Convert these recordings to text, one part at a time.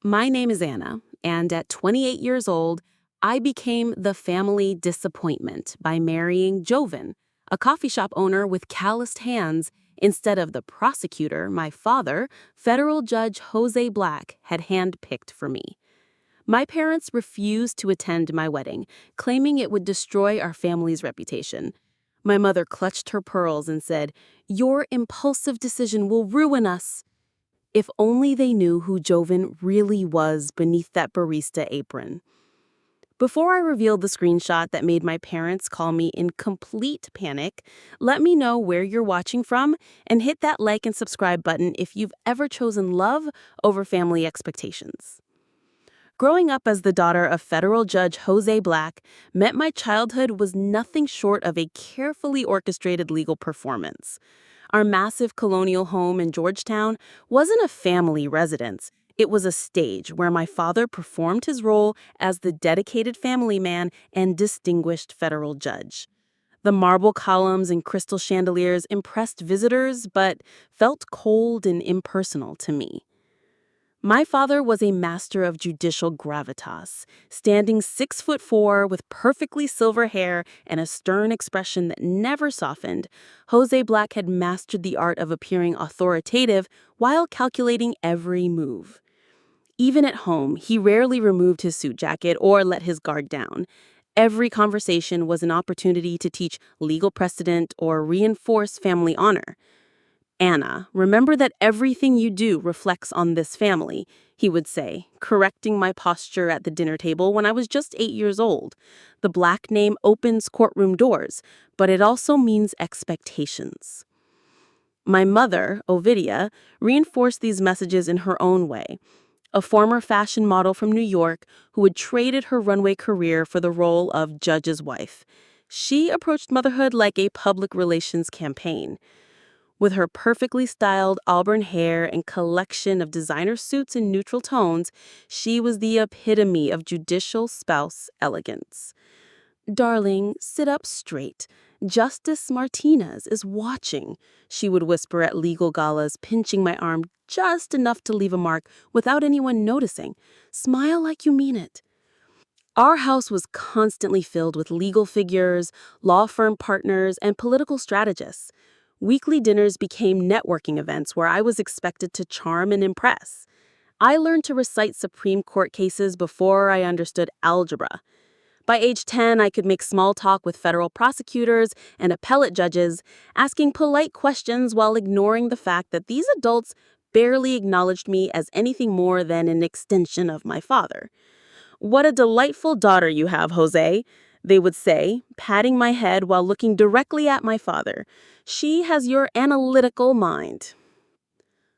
My name is Anna, and at 28 years old, I became the family disappointment by marrying Joven, a coffee shop owner with calloused hands, instead of the prosecutor my father, federal judge Jose Black, had handpicked for me. My parents refused to attend my wedding, claiming it would destroy our family's reputation. My mother clutched her pearls and said, "Your impulsive decision will ruin us." If only they knew who Joven really was beneath that barista apron. Before I reveal the screenshot that made my parents call me in complete panic, let me know where you're watching from and hit that like and subscribe button if you've ever chosen love over family expectations. Growing up as the daughter of federal judge Jose Black meant my childhood was nothing short of a carefully orchestrated legal performance. Our massive colonial home in Georgetown wasn't a family residence. It was a stage where my father performed his role as the dedicated family man and distinguished federal judge. The marble columns and crystal chandeliers impressed visitors, but felt cold and impersonal to me. My father was a master of judicial gravitas, standing 6'4" with perfectly silver hair and a stern expression that never softened. Jose Black had mastered the art of appearing authoritative while calculating every move. Even at home, he rarely removed his suit jacket or let his guard down. Every conversation was an opportunity to teach legal precedent or reinforce family honor. "Anna, remember that everything you do reflects on this family," he would say, correcting my posture at the dinner table when I was just 8 years old. The Black name opens courtroom doors, but it also means expectations. My mother, Ovidia, reinforced these messages in her own way. A former fashion model from New York who had traded her runway career for the role of judge's wife. She approached motherhood like a public relations campaign. With her perfectly styled auburn hair and collection of designer suits in neutral tones, she was the epitome of judicial spouse elegance. "Darling, sit up straight. Justice Martinez is watching," she would whisper at legal galas, pinching my arm just enough to leave a mark without anyone noticing. "Smile like you mean it." Our house was constantly filled with legal figures, law firm partners, and political strategists. Weekly dinners became networking events where I was expected to charm and impress. I learned to recite Supreme Court cases before I understood algebra. By age 10, I could make small talk with federal prosecutors and appellate judges, asking polite questions while ignoring the fact that these adults barely acknowledged me as anything more than an extension of my father. "What a delightful daughter you have, Jose," they would say, patting my head while looking directly at my father. "She has your analytical mind."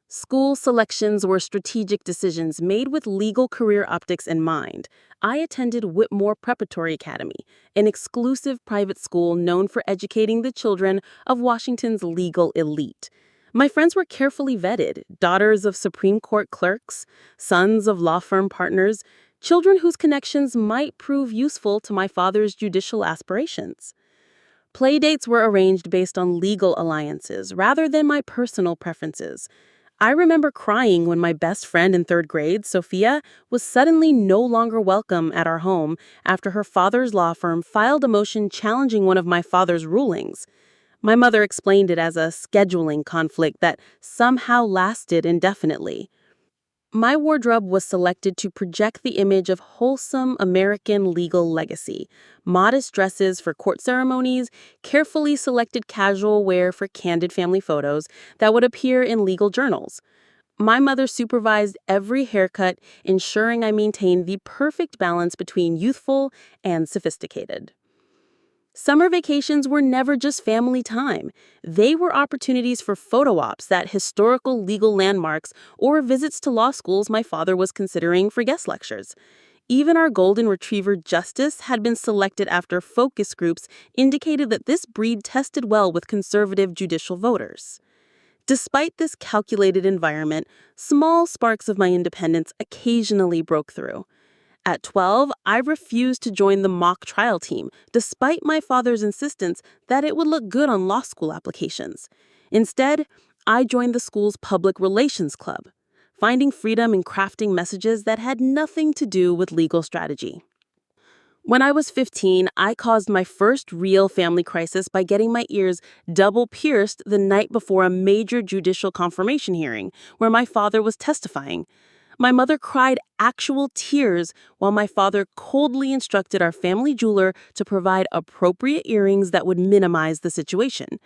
School selections were strategic decisions made with legal career optics in mind. I attended Whitmore Preparatory Academy, an exclusive private school known for educating the children of Washington's legal elite. My friends were carefully vetted, daughters of Supreme Court clerks, sons of law firm partners, children whose connections might prove useful to my father's judicial aspirations. Playdates were arranged based on legal alliances rather than my personal preferences. I remember crying when my best friend in third grade, Sophia, was suddenly no longer welcome at our home after her father's law firm filed a motion challenging one of my father's rulings. My mother explained it as a scheduling conflict that somehow lasted indefinitely. My wardrobe was selected to project the image of wholesome American legal legacy: modest dresses for court ceremonies, carefully selected casual wear for candid family photos that would appear in legal journals. My mother supervised every haircut, ensuring I maintained the perfect balance between youthful and sophisticated. Summer vacations were never just family time. They were opportunities for photo ops at historical legal landmarks or visits to law schools my father was considering for guest lectures. Even our golden retriever Justice had been selected after focus groups indicated that this breed tested well with conservative judicial voters. Despite this calculated environment, small sparks of my independence occasionally broke through. At 12, I refused to join the mock trial team, despite my father's insistence that it would look good on law school applications. Instead, I joined the school's public relations club. finding freedom in crafting messages that had nothing to do with legal strategy. When I was 15, I caused my first real family crisis by getting my ears double pierced the night before a major judicial confirmation hearing where my father was testifying. My mother cried actual tears while my father coldly instructed our family jeweler to provide appropriate earrings that would minimize the situation.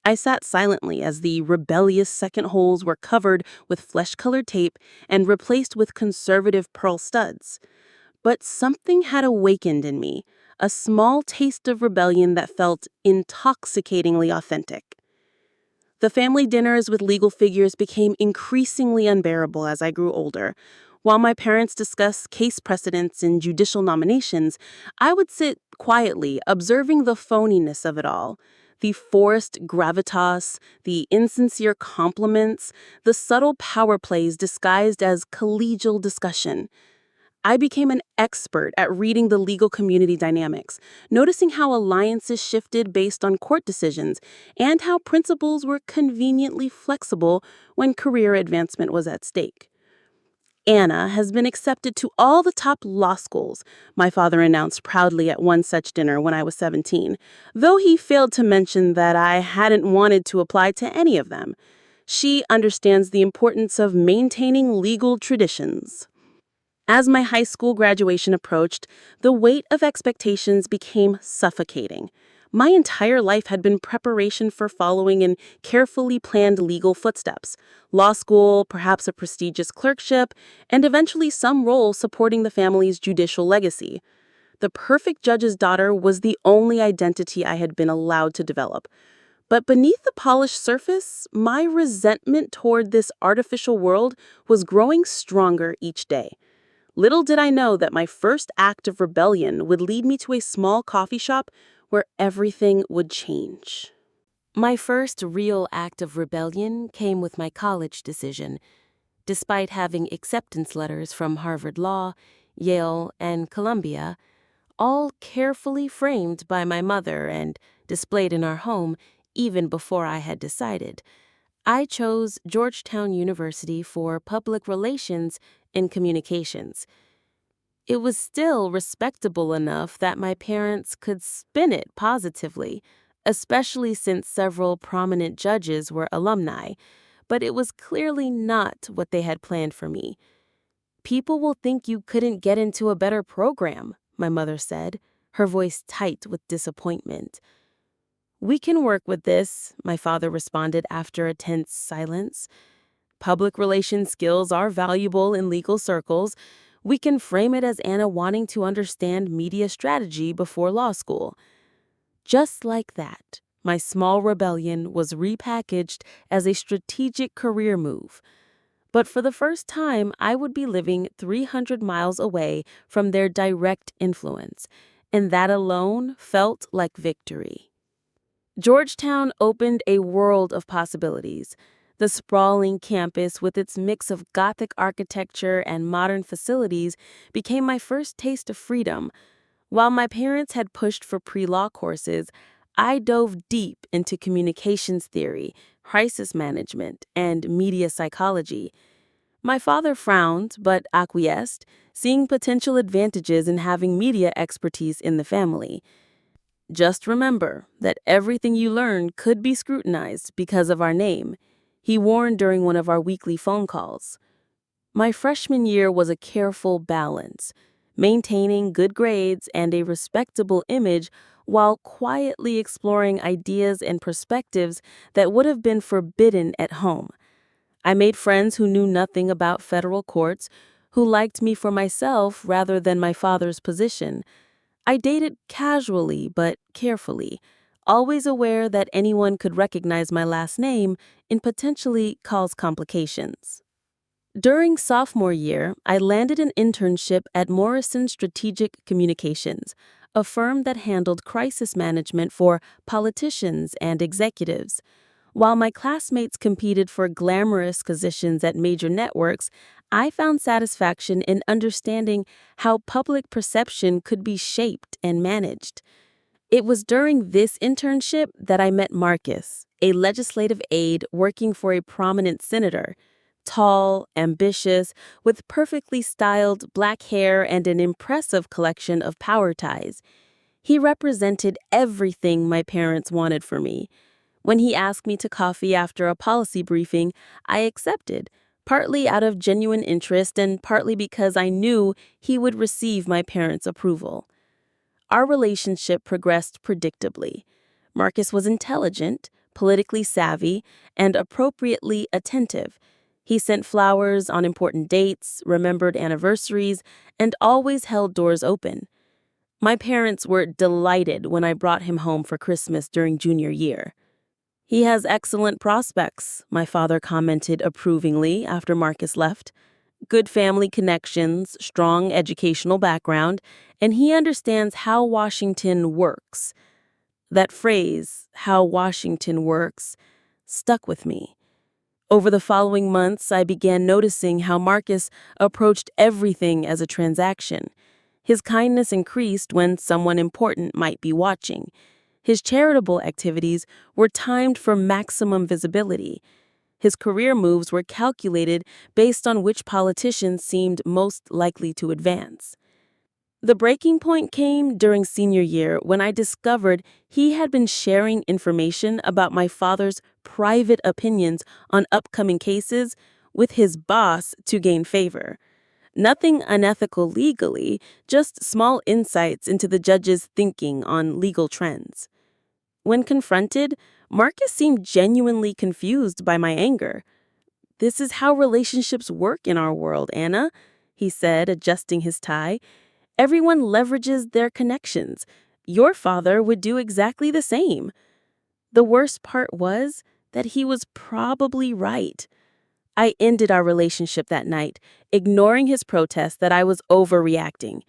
I sat silently as the rebellious second holes were covered with flesh-colored tape and replaced with conservative pearl studs. But something had awakened in me, a small taste of rebellion that felt intoxicatingly authentic. The family dinners with legal figures became increasingly unbearable as I grew older. While my parents discussed case precedents and judicial nominations, I would sit quietly, observing the phoniness of it all. The forced gravitas, the insincere compliments, the subtle power plays disguised as collegial discussion. I became an expert at reading the legal community dynamics, noticing how alliances shifted based on court decisions and how principles were conveniently flexible when career advancement was at stake. Anna has been accepted to all the top law schools, my father announced proudly at one such dinner when I was 17, though he failed to mention that I hadn't wanted to apply to any of them. She understands the importance of maintaining legal traditions. As my high school graduation approached, the weight of expectations became suffocating. My entire life had been preparation for following in carefully planned legal footsteps: law school, perhaps a prestigious clerkship, and eventually some role supporting the family's judicial legacy. The perfect judge's daughter was the only identity I had been allowed to develop. But beneath the polished surface, my resentment toward this artificial world was growing stronger each day. Little did I know that my first act of rebellion would lead me to a small coffee shop where everything would change. My first real act of rebellion came with my college decision. Despite having acceptance letters from Harvard Law, Yale, and Columbia, all carefully framed by my mother and displayed in our home even before I had decided, I chose Georgetown University for public relations and communications. It was still respectable enough that my parents could spin it positively, especially since several prominent judges were alumni, but it was clearly not what they had planned for me. "People will think you couldn't get into a better program," my mother said, her voice tight with disappointment. "We can work with this," my father responded after a tense silence. "Public relations skills are valuable in legal circles. We can frame it as Anna wanting to understand media strategy before law school." Just like that, my small rebellion was repackaged as a strategic career move. But for the first time, I would be living 300 miles away from their direct influence, and that alone felt like victory. Georgetown opened a world of possibilities. The sprawling campus with its mix of Gothic architecture and modern facilities became my first taste of freedom. While my parents had pushed for pre-law courses, I dove deep into communications theory, crisis management, and media psychology. My father frowned but acquiesced, seeing potential advantages in having media expertise in the family. "Just remember that everything you learn could be scrutinized because of our name," he warned during one of our weekly phone calls. My freshman year was a careful balance, maintaining good grades and a respectable image while quietly exploring ideas and perspectives that would have been forbidden at home. I made friends who knew nothing about federal courts, who liked me for myself rather than my father's position. I dated casually but carefully, always aware that anyone could recognize my last name and potentially cause complications. During sophomore year, I landed an internship at Morrison Strategic Communications, a firm that handled crisis management for politicians and executives. While my classmates competed for glamorous positions at major networks, I found satisfaction in understanding how public perception could be shaped and managed. It was during this internship that I met Marcus, a legislative aide working for a prominent senator. Tall, ambitious, with perfectly styled black hair and an impressive collection of power ties. He represented everything my parents wanted for me. When he asked me to coffee after a policy briefing, I accepted, partly out of genuine interest and partly because I knew he would receive my parents' approval. Our relationship progressed predictably. Marcus was intelligent, politically savvy, and appropriately attentive. He sent flowers on important dates, remembered anniversaries, and always held doors open. My parents were delighted when I brought him home for Christmas during junior year. "He has excellent prospects," my father commented approvingly after Marcus left. "Good family connections, strong educational background, and he understands how Washington works." That phrase, "how Washington works," stuck with me. Over the following months, I began noticing how Marcus approached everything as a transaction. His kindness increased when someone important might be watching. His charitable activities were timed for maximum visibility. His career moves were calculated based on which politician seemed most likely to advance. The breaking point came during senior year when I discovered he had been sharing information about my father's private opinions on upcoming cases with his boss to gain favor. Nothing unethical legally, just small insights into the judge's thinking on legal trends. When confronted, Marcus seemed genuinely confused by my anger. "This is how relationships work in our world, Anna," he said, adjusting his tie. "Everyone leverages their connections. Your father would do exactly the same." The worst part was that he was probably right. I ended our relationship that night, ignoring his protest that I was overreacting.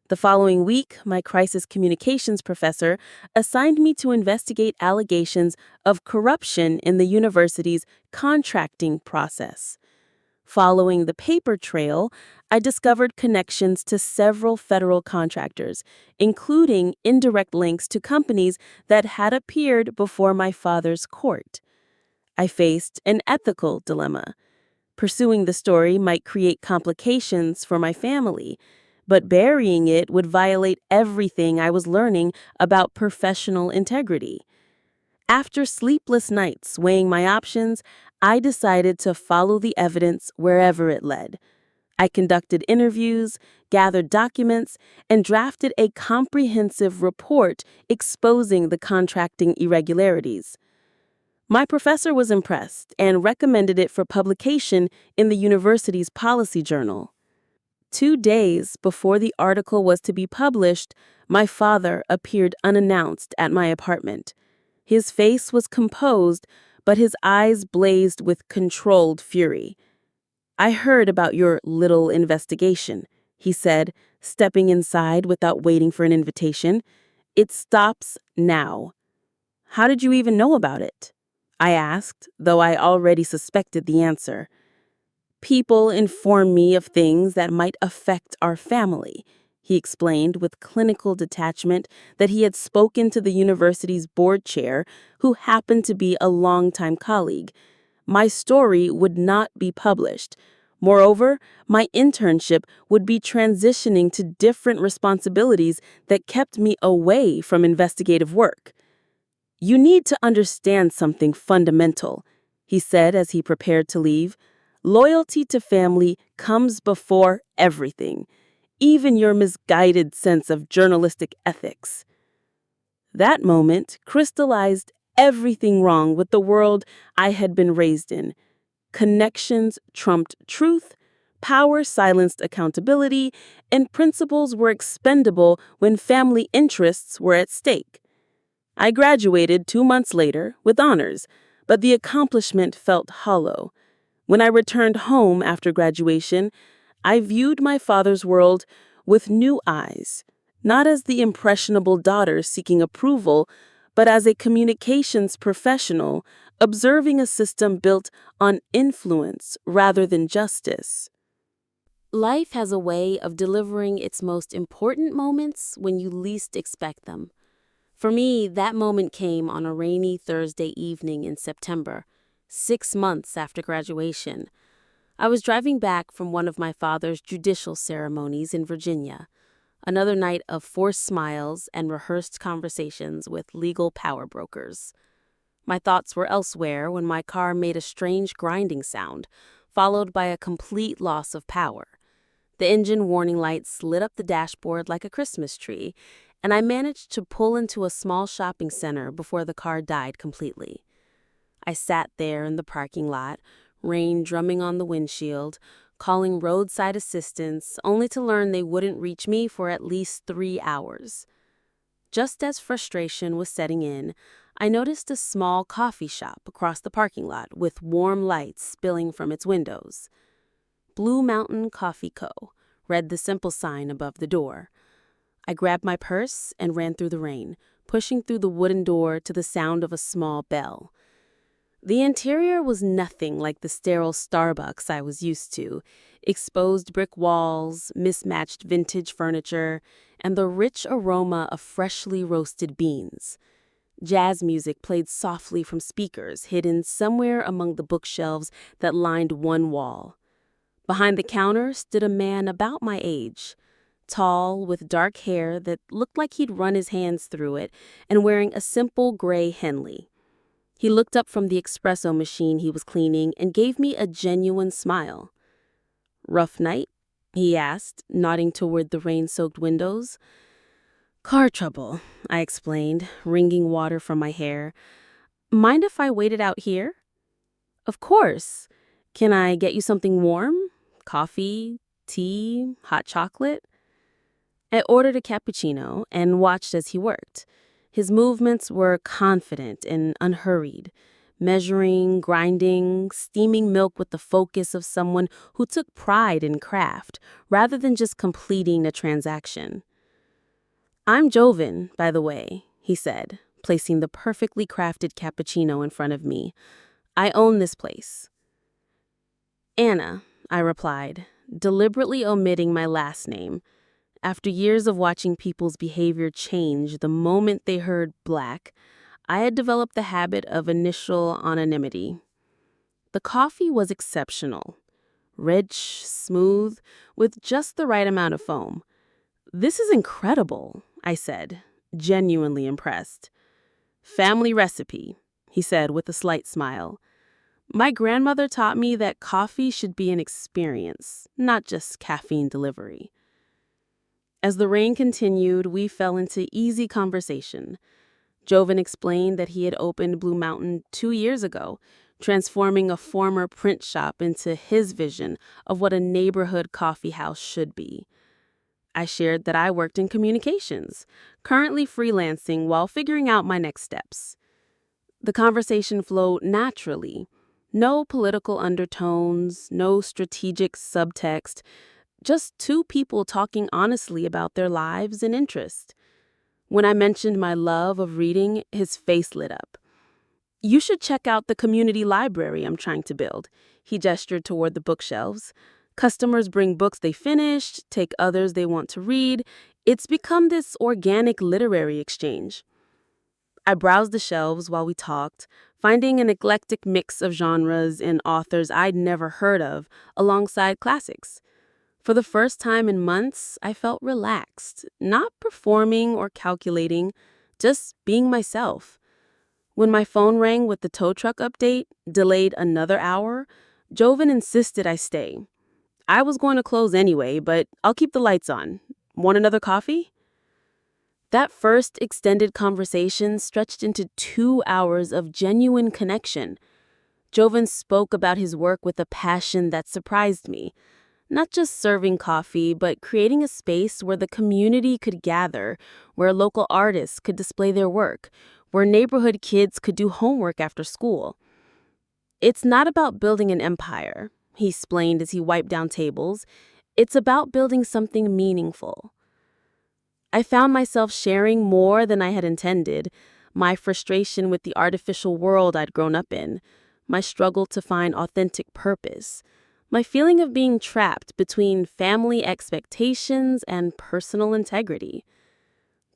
The following week, my crisis communications professor assigned me to investigate allegations of corruption in the university's contracting process. Following the paper trail, I discovered connections to several federal contractors, including indirect links to companies that had appeared before my father's court. I faced an ethical dilemma. Pursuing the story might create complications for my family, but burying it would violate everything I was learning about professional integrity. After sleepless nights weighing my options, I decided to follow the evidence wherever it led. I conducted interviews, gathered documents, and drafted a comprehensive report exposing the contracting irregularities. My professor was impressed and recommended it for publication in the university's policy journal. 2 days before the article was to be published, my father appeared unannounced at my apartment. His face was composed, but his eyes blazed with controlled fury. "I heard about your little investigation," he said, stepping inside without waiting for an invitation. "It stops now." "How did you even know about it?" I asked, though I already suspected the answer. "People inform me of things that might affect our family," he explained with clinical detachment that he had spoken to the university's board chair, who happened to be a longtime colleague. My story would not be published. Moreover, my internship would be transitioning to different responsibilities that kept me away from investigative work. "You need to understand something fundamental," he said as he prepared to leave. "Loyalty to family comes before everything, even your misguided sense of journalistic ethics." That moment crystallized everything wrong with the world I had been raised in. Connections trumped truth, power silenced accountability, and principles were expendable when family interests were at stake. I graduated 2 months later with honors, but the accomplishment felt hollow. When I returned home after graduation, I viewed my father's world with new eyes, not as the impressionable daughter seeking approval, but as a communications professional observing a system built on influence rather than justice. Life has a way of delivering its most important moments when you least expect them. For me, that moment came on a rainy Thursday evening in September, 6 months after graduation. I was driving back from one of my father's judicial ceremonies in Virginia, another night of forced smiles and rehearsed conversations with legal power brokers. My thoughts were elsewhere when my car made a strange grinding sound, followed by a complete loss of power. The engine warning lights lit up the dashboard like a Christmas tree, and I managed to pull into a small shopping center before the car died completely. I sat there in the parking lot, rain drumming on the windshield, calling roadside assistance, only to learn they wouldn't reach me for at least 3 hours. Just as frustration was setting in, I noticed a small coffee shop across the parking lot with warm lights spilling from its windows. Blue Mountain Coffee Co., read the simple sign above the door. I grabbed my purse and ran through the rain, pushing through the wooden door to the sound of a small bell. The interior was nothing like the sterile Starbucks I was used to. Exposed brick walls, mismatched vintage furniture, and the rich aroma of freshly roasted beans. Jazz music played softly from speakers hidden somewhere among the bookshelves that lined one wall. Behind the counter stood a man about my age, tall, with dark hair that looked like he'd run his hands through it, and wearing a simple gray Henley. He looked up from the espresso machine he was cleaning and gave me a genuine smile. "Rough night?" he asked, nodding toward the rain-soaked windows. "Car trouble," I explained, wringing water from my hair. "Mind if I waited out here?" "Of course. Can I get you something warm? Coffee, tea, hot chocolate?" I ordered a cappuccino and watched as he worked. His movements were confident and unhurried, measuring, grinding, steaming milk with the focus of someone who took pride in craft rather than just completing a transaction. "I'm Joven, by the way," he said, placing the perfectly crafted cappuccino in front of me. "I own this place." "Anna," I replied, deliberately omitting my last name. After years of watching people's behavior change the moment they heard Black, I had developed the habit of initial anonymity. The coffee was exceptional. Rich, smooth, with just the right amount of foam. "This is incredible," I said, genuinely impressed. "Family recipe," he said with a slight smile. "My grandmother taught me that coffee should be an experience, not just caffeine delivery." As the rain continued, we fell into easy conversation. Joven explained that he had opened Blue Mountain 2 years ago, transforming a former print shop into his vision of what a neighborhood coffee house should be. I shared that I worked in communications, currently freelancing while figuring out my next steps. The conversation flowed naturally. No political undertones, no strategic subtext, just two people talking honestly about their lives and interests. When I mentioned my love of reading, his face lit up. "You should check out the community library I'm trying to build." He gestured toward the bookshelves. "Customers bring books they finished, take others they want to read. It's become this organic literary exchange." I browsed the shelves while we talked, finding an eclectic mix of genres and authors I'd never heard of, alongside classics. For the first time in months, I felt relaxed, not performing or calculating, just being myself. When my phone rang with the tow truck update, delayed another hour, Joven insisted I stay. I was going to close anyway, but I'll keep the lights on. "Want another coffee?" That first extended conversation stretched into 2 hours of genuine connection. Joven spoke about his work with a passion that surprised me. Not just serving coffee, but creating a space where the community could gather, where local artists could display their work, where neighborhood kids could do homework after school. "It's not about building an empire," he explained as he wiped down tables. "It's about building something meaningful." I found myself sharing more than I had intended, my frustration with the artificial world I'd grown up in, my struggle to find authentic purpose, my feeling of being trapped between family expectations and personal integrity.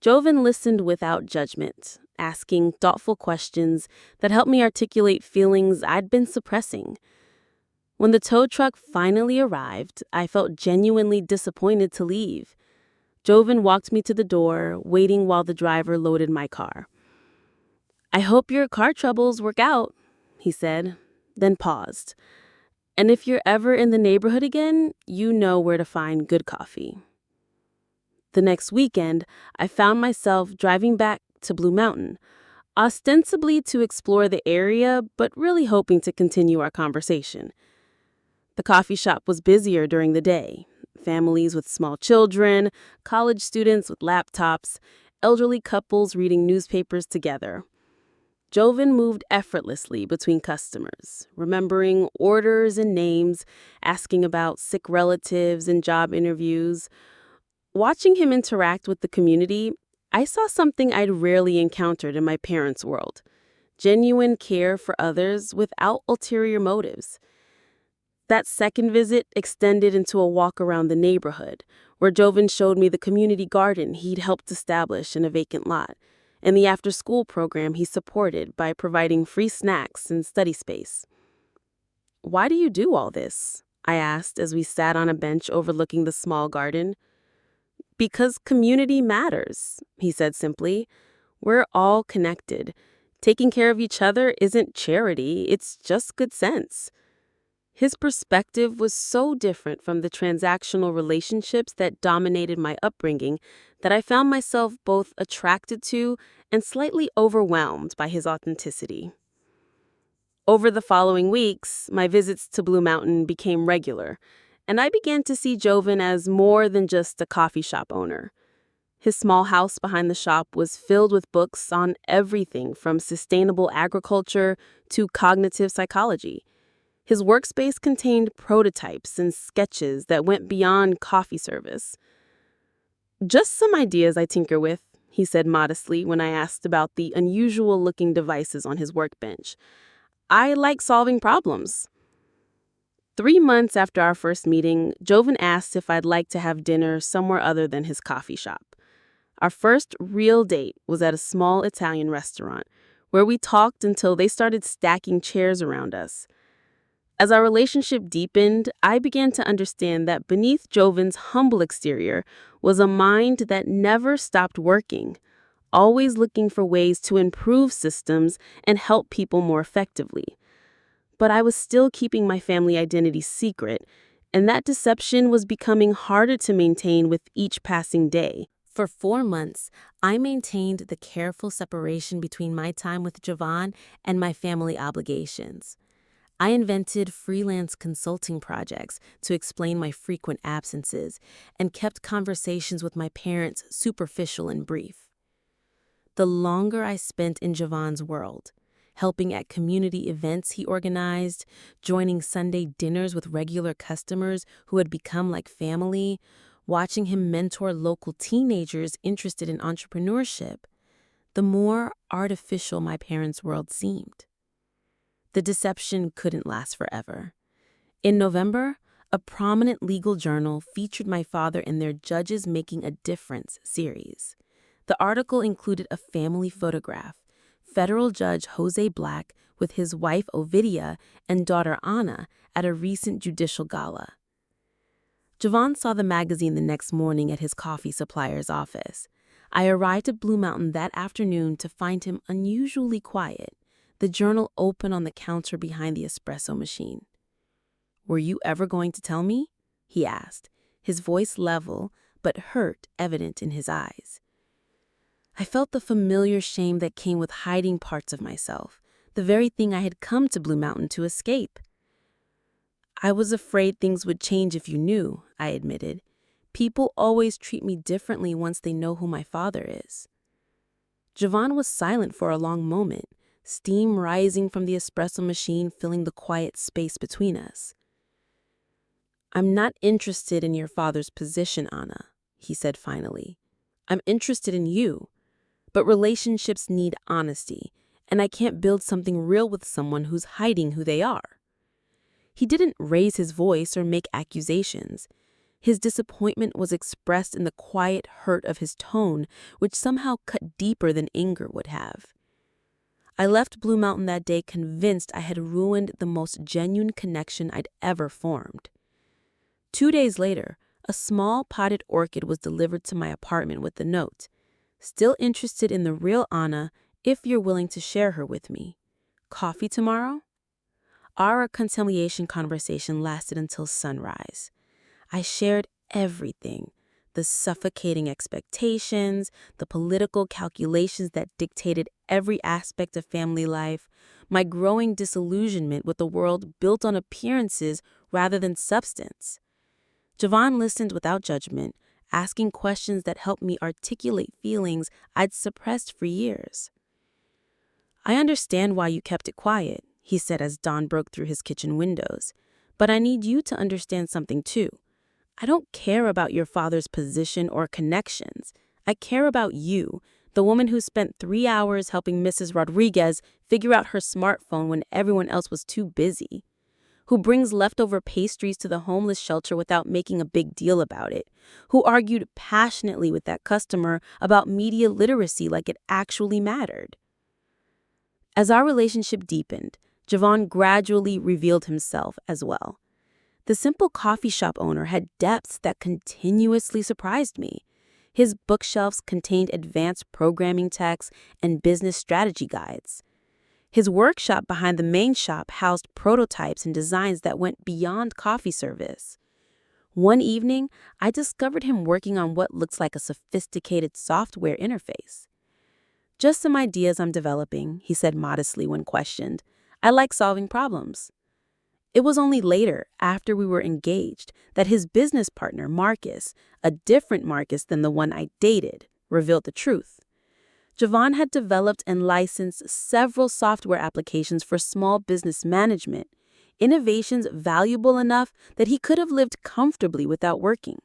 Joven listened without judgment, asking thoughtful questions that helped me articulate feelings I'd been suppressing. When the tow truck finally arrived, I felt genuinely disappointed to leave. Joven walked me to the door, waiting while the driver loaded my car. "I hope your car troubles work out," he said, then paused. "And if you're ever in the neighborhood again, you know where to find good coffee." The next weekend, I found myself driving back to Blue Mountain, ostensibly to explore the area, but really hoping to continue our conversation. The coffee shop was busier during the day. Families with small children, college students with laptops, elderly couples reading newspapers together. Joven moved effortlessly between customers, remembering orders and names, asking about sick relatives and job interviews. Watching him interact with the community, I saw something I'd rarely encountered in my parents' world: genuine care for others without ulterior motives. That second visit extended into a walk around the neighborhood, where Joven showed me the community garden he'd helped establish in a vacant lot, and the after-school program he supported by providing free snacks and study space. "Why do you do all this?" I asked as we sat on a bench overlooking the small garden. "Because community matters," he said simply. "We're all connected. Taking care of each other isn't charity, it's just good sense." His perspective was so different from the transactional relationships that dominated my upbringing that I found myself both attracted to and slightly overwhelmed by his authenticity. Over the following weeks, my visits to Blue Mountain became regular, and I began to see Joven as more than just a coffee shop owner. His small house behind the shop was filled with books on everything from sustainable agriculture to cognitive psychology. His workspace contained prototypes and sketches that went beyond coffee service. "Just some ideas I tinker with," he said modestly when I asked about the unusual-looking devices on his workbench. "I like solving problems." 3 months after our first meeting, Joven asked if I'd like to have dinner somewhere other than his coffee shop. Our first real date was at a small Italian restaurant, where we talked until they started stacking chairs around us. As our relationship deepened, I began to understand that beneath Joven's humble exterior was a mind that never stopped working, always looking for ways to improve systems and help people more effectively. But I was still keeping my family identity secret, and that deception was becoming harder to maintain with each passing day. For 4 months, I maintained the careful separation between my time with Jovan and my family obligations. I invented freelance consulting projects to explain my frequent absences and kept conversations with my parents superficial and brief. The longer I spent in Javan's world, helping at community events he organized, joining Sunday dinners with regular customers who had become like family, watching him mentor local teenagers interested in entrepreneurship, the more artificial my parents' world seemed. The deception couldn't last forever. In November, a prominent legal journal featured my father in their Judges Making a Difference series. The article included a family photograph: federal judge Jose Black with his wife Ovidia and daughter Anna at a recent judicial gala. Jovan saw the magazine the next morning at his coffee supplier's office. I arrived at Blue Mountain that afternoon to find him unusually quiet, the journal open on the counter behind the espresso machine. "Were you ever going to tell me?" he asked, his voice level but hurt evident in his eyes. I felt the familiar shame that came with hiding parts of myself, the very thing I had come to Blue Mountain to escape. "I was afraid things would change if you knew," I admitted. "People always treat me differently once they know who my father is." Jovan was silent for a long moment, steam rising from the espresso machine filling the quiet space between us. "I'm not interested in your father's position, Anna," he said finally. "I'm interested in you. But relationships need honesty, and I can't build something real with someone who's hiding who they are." He didn't raise his voice or make accusations. His disappointment was expressed in the quiet hurt of his tone, which somehow cut deeper than anger would have. I left Blue Mountain that day convinced I had ruined the most genuine connection I'd ever formed. 2 days later, a small potted orchid was delivered to my apartment with the note, "Still interested in the real Anna if you're willing to share her with me. Coffee tomorrow?" Our reconciliation conversation lasted until sunrise. I shared everything: the suffocating expectations, the political calculations that dictated every aspect of family life, my growing disillusionment with a world built on appearances rather than substance. Javon listened without judgment, asking questions that helped me articulate feelings I'd suppressed for years. "I understand why you kept it quiet," he said as dawn broke through his kitchen windows. "But I need you to understand something too. I don't care about your father's position or connections. I care about you, the woman who spent 3 hours helping Mrs. Rodriguez figure out her smartphone when everyone else was too busy, who brings leftover pastries to the homeless shelter without making a big deal about it, who argued passionately with that customer about media literacy like it actually mattered." As our relationship deepened, Javon gradually revealed himself as well. The simple coffee shop owner had depths that continuously surprised me. His bookshelves contained advanced programming texts and business strategy guides. His workshop behind the main shop housed prototypes and designs that went beyond coffee service. One evening, I discovered him working on what looks like a sophisticated software interface. "Just some ideas I'm developing," he said modestly when questioned. "I like solving problems." It was only later, after we were engaged, that his business partner, Marcus, a different Marcus than the one I dated, revealed the truth. Javon had developed and licensed several software applications for small business management, innovations valuable enough that he could have lived comfortably without working.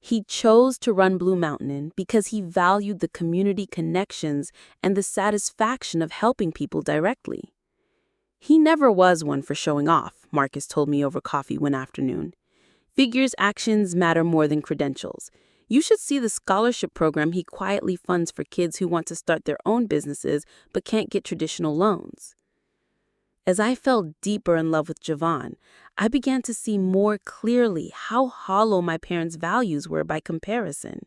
He chose to run Blue Mountain because he valued the community connections and the satisfaction of helping people directly. "He never was one for showing off," Marcus told me over coffee one afternoon. "Figures' actions matter more than credentials. You should see the scholarship program he quietly funds for kids who want to start their own businesses but can't get traditional loans." As I fell deeper in love with Javon, I began to see more clearly how hollow my parents' values were by comparison.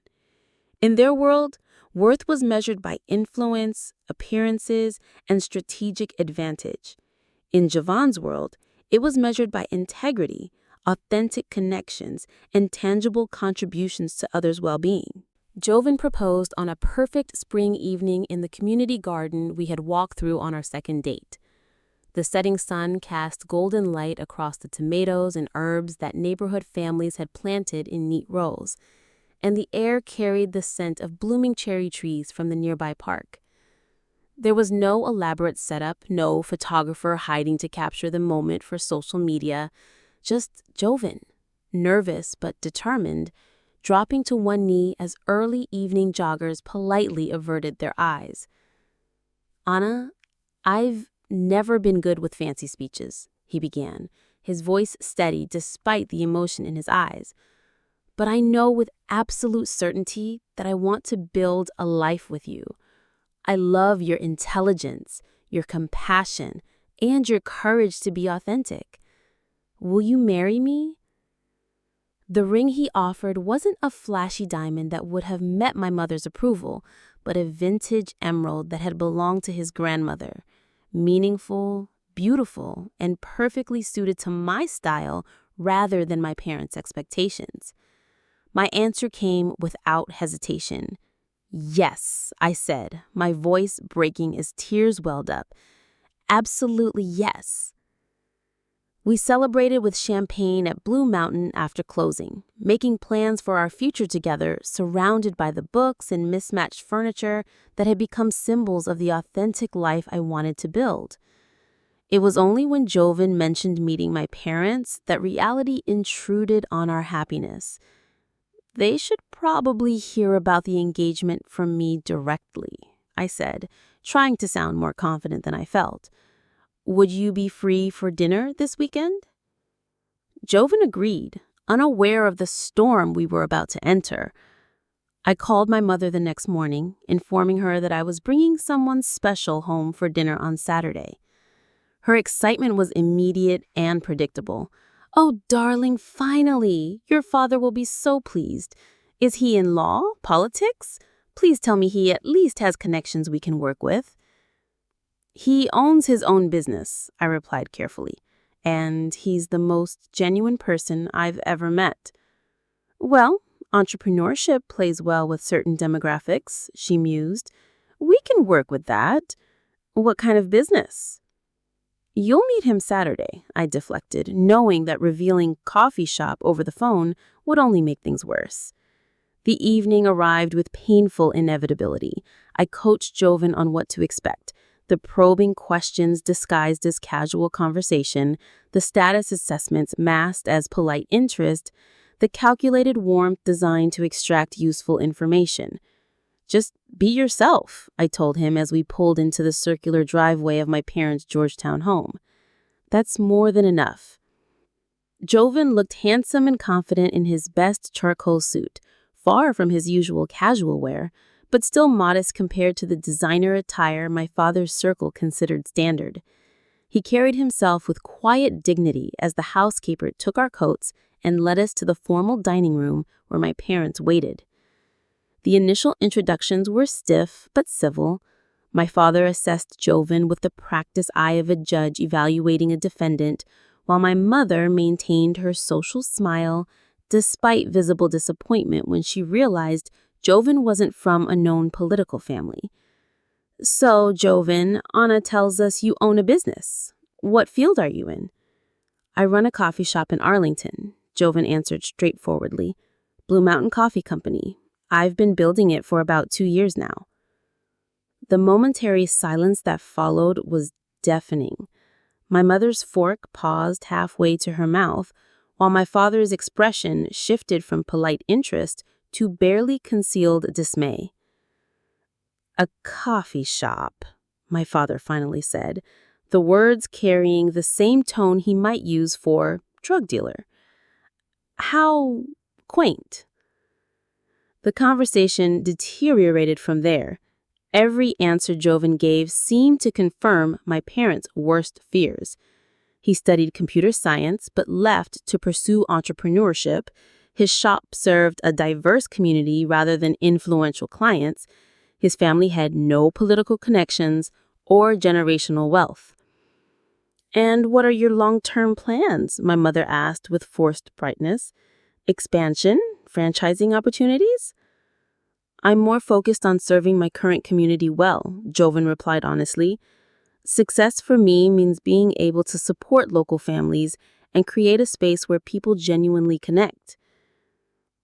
In their world, worth was measured by influence, appearances, and strategic advantage. In Javon's world, it was measured by integrity, authentic connections, and tangible contributions to others' well-being. Jovan proposed on a perfect spring evening in the community garden we had walked through on our second date. The setting sun cast golden light across the tomatoes and herbs that neighborhood families had planted in neat rows, and the air carried the scent of blooming cherry trees from the nearby park. There was no elaborate setup, no photographer hiding to capture the moment for social media, just Jovan, nervous but determined, dropping to one knee as early evening joggers politely averted their eyes. "Anna, I've never been good with fancy speeches," he began, his voice steady despite the emotion in his eyes. "But I know with absolute certainty that I want to build a life with you. I love your intelligence, your compassion, and your courage to be authentic. Will you marry me?" The ring he offered wasn't a flashy diamond that would have met my mother's approval, but a vintage emerald that had belonged to his grandmother. Meaningful, beautiful, and perfectly suited to my style rather than my parents' expectations. My answer came without hesitation. "Yes," I said, my voice breaking as tears welled up. "Absolutely yes." We celebrated with champagne at Blue Mountain after closing, making plans for our future together, surrounded by the books and mismatched furniture that had become symbols of the authentic life I wanted to build. It was only when Jovan mentioned meeting my parents that reality intruded on our happiness. "They should probably hear about the engagement from me directly," I said, trying to sound more confident than I felt. "Would you be free for dinner this weekend?" Jovan agreed, unaware of the storm we were about to enter. I called my mother the next morning, informing her that I was bringing someone special home for dinner on Saturday. Her excitement was immediate and predictable. "Oh, darling, finally! Your father will be so pleased. Is he in law? Politics? Please tell me he at least has connections we can work with." "He owns his own business," I replied carefully, "and he's the most genuine person I've ever met." "Well, entrepreneurship plays well with certain demographics," she mused. "We can work with that. What kind of business?" "You'll meet him Saturday," I deflected, knowing that revealing coffee shop over the phone would only make things worse. The evening arrived with painful inevitability. I coached Joven on what to expect: the probing questions disguised as casual conversation, the status assessments masked as polite interest, the calculated warmth designed to extract useful information. "Just be yourself," I told him as we pulled into the circular driveway of my parents' Georgetown home. "That's more than enough." Joven looked handsome and confident in his best charcoal suit, far from his usual casual wear, but still modest compared to the designer attire my father's circle considered standard. He carried himself with quiet dignity as the housekeeper took our coats and led us to the formal dining room where my parents waited. The initial introductions were stiff but civil. My father assessed Joven with the practiced eye of a judge evaluating a defendant, while my mother maintained her social smile despite visible disappointment when she realized Joven wasn't from a known political family. "So, Joven, Anna tells us you own a business. What field are you in?" "I run a coffee shop in Arlington," Joven answered straightforwardly. "Blue Mountain Coffee Company. I've been building it for about 2 years now." The momentary silence that followed was deafening. My mother's fork paused halfway to her mouth, while my father's expression shifted from polite interest to barely concealed dismay. "A coffee shop," my father finally said, the words carrying the same tone he might use for drug dealer. "How quaint." The conversation deteriorated from there. Every answer Joven gave seemed to confirm my parents' worst fears. He studied computer science but left to pursue entrepreneurship. His shop served a diverse community rather than influential clients. His family had no political connections or generational wealth. "And what are your long-term plans?" my mother asked with forced brightness. "Expansion? Franchising opportunities?" "I'm more focused on serving my current community well," Joven replied honestly. "Success for me means being able to support local families and create a space where people genuinely connect."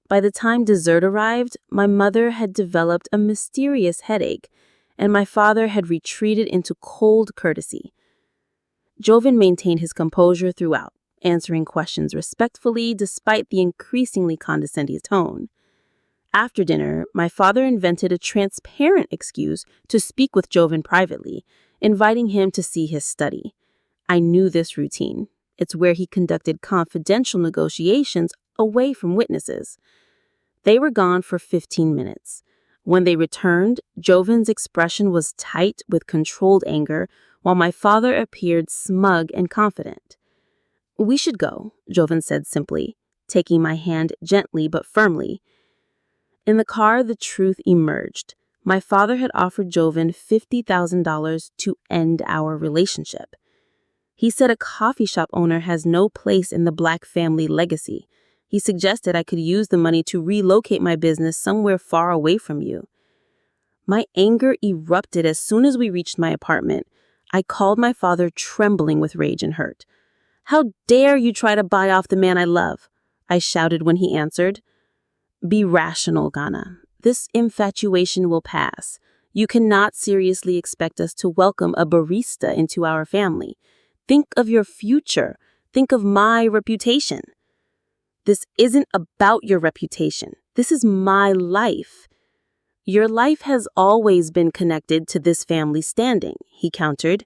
By the time dessert arrived, my mother had developed a mysterious headache, and my father had retreated into cold courtesy. Joven maintained his composure throughout, answering questions respectfully despite the increasingly condescending tone. After dinner, my father invented a transparent excuse to speak with Joven privately, inviting him to see his study. I knew this routine. It's where he conducted confidential negotiations away from witnesses. They were gone for 15 minutes. When they returned, Joven's expression was tight with controlled anger, while my father appeared smug and confident. "We should go," Joven said simply, taking my hand gently but firmly. In the car, the truth emerged. My father had offered Joven $50,000 to end our relationship. He said a coffee shop owner has no place in the Black family legacy. He suggested I could use the money to relocate my business somewhere far away from you. My anger erupted as soon as we reached my apartment. I called my father, trembling with rage and hurt. "How dare you try to buy off the man I love?" I shouted when he answered. "Be rational, Ghana. This infatuation will pass. You cannot seriously expect us to welcome a barista into our family. Think of your future. Think of my reputation." "This isn't about your reputation. This is my life." "Your life has always been connected to this family's standing," he countered.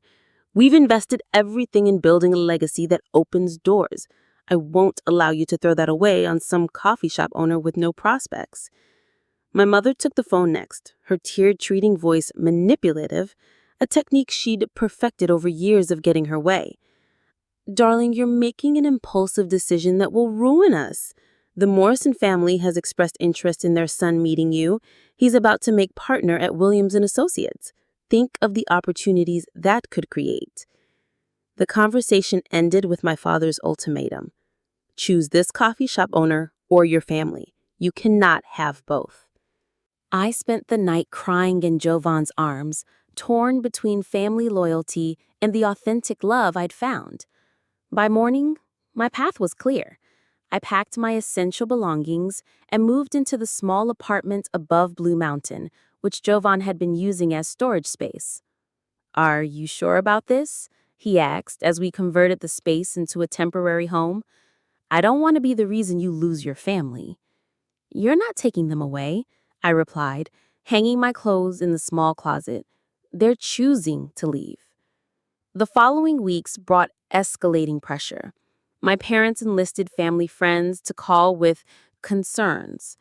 "We've invested everything in building a legacy that opens doors. I won't allow you to throw that away on some coffee shop owner with no prospects." My mother took the phone next, her tear-treating voice manipulative, a technique she'd perfected over years of getting her way. Darling, you're making an impulsive decision that will ruin us. The Morrison family has expressed interest in their son meeting you. He's about to make partner at Williams and Associates. Think of the opportunities that could create. The conversation ended with my father's ultimatum. Choose this coffee shop owner or your family. You cannot have both. I spent the night crying in Jovan's arms, torn between family loyalty and the authentic love I'd found. By morning, my path was clear. I packed my essential belongings and moved into the small apartment above Blue Mountain, which Jovan had been using as storage space. "Are you sure about this?" he asked as we converted the space into a temporary home. "I don't want to be the reason you lose your family." "You're not taking them away," I replied, hanging my clothes in the small closet. "They're choosing to leave." The following weeks brought escalating pressure. My parents enlisted family friends to call with concerns.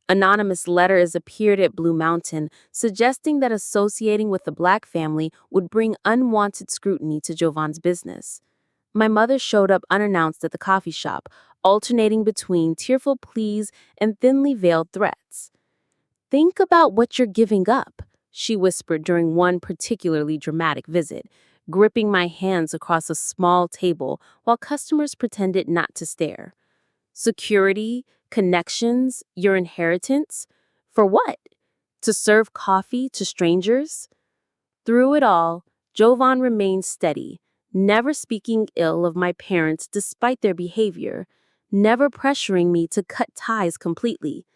Anonymous letters appeared at Blue Mountain suggesting that associating with the Black family would bring unwanted scrutiny to Jovan's business. My mother showed up unannounced at the coffee shop, alternating between tearful pleas and thinly veiled threats. "Think about what you're giving up," she whispered during one particularly dramatic visit, gripping my hands across a small table while customers pretended not to stare. "Security, connections, your inheritance? For what? To serve coffee to strangers?" Through it all, Jovan remained steady, never speaking ill of my parents despite their behavior, never pressuring me to cut ties completely,